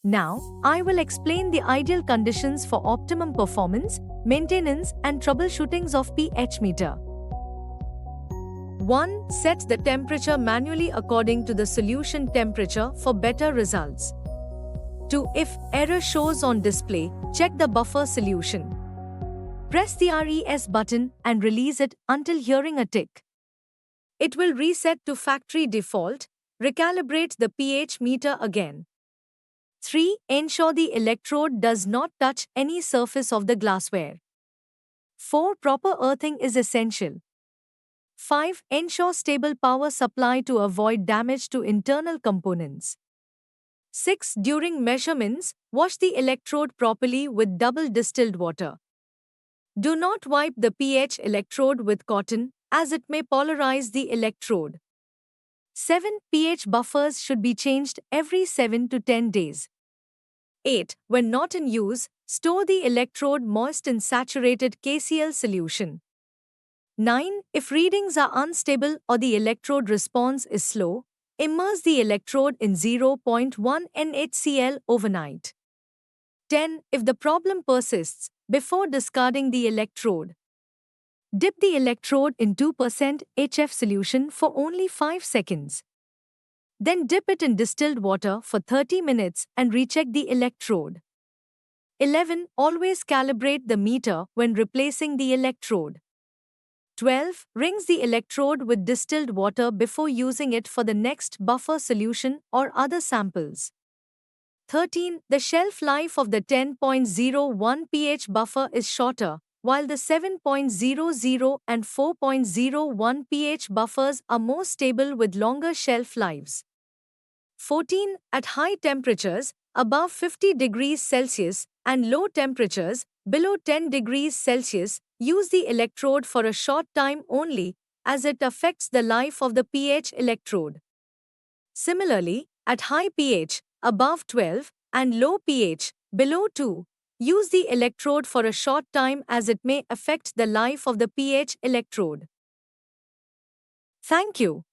Now, I will explain the ideal conditions for optimum performance, maintenance, and troubleshootings of pH meter. 1. Set the temperature manually according to the solution temperature for better results. 2. If error shows on display, check the buffer solution. Press the RES button and release it until hearing a tick. It will reset to factory default. Recalibrate the pH meter again. 3. Ensure the electrode does not touch any surface of the glassware. 4. Proper earthing is essential. 5. Ensure stable power supply to avoid damage to internal components. 6. During measurements, wash the electrode properly with double distilled water. Do not wipe the pH electrode with cotton, as it may polarize the electrode. 7. pH buffers should be changed every 7 to 10 days. 8. When not in use, store the electrode moist in saturated KCl solution. 9. If readings are unstable or the electrode response is slow, immerse the electrode in 0.1 NaCl overnight. 10. If the problem persists, before discarding the electrode, dip the electrode in 2% HF solution for only 5 seconds. Then dip it in distilled water for 30 minutes and recheck the electrode. 11. Always calibrate the meter when replacing the electrode. 12. Rinse the electrode with distilled water before using it for the next buffer solution or other samples. 13. The shelf life of the 10.01 pH buffer is shorter, while the 7.00 and 4.01 pH buffers are more stable with longer shelf lives. 14. At high temperatures, above 50 degrees Celsius, and low temperatures, below 10 degrees Celsius, use the electrode for a short time only, as it affects the life of the pH electrode. Similarly, at high pH, above 12, and low pH, below 2, use the electrode for a short time as it may affect the life of the pH electrode. Thank you.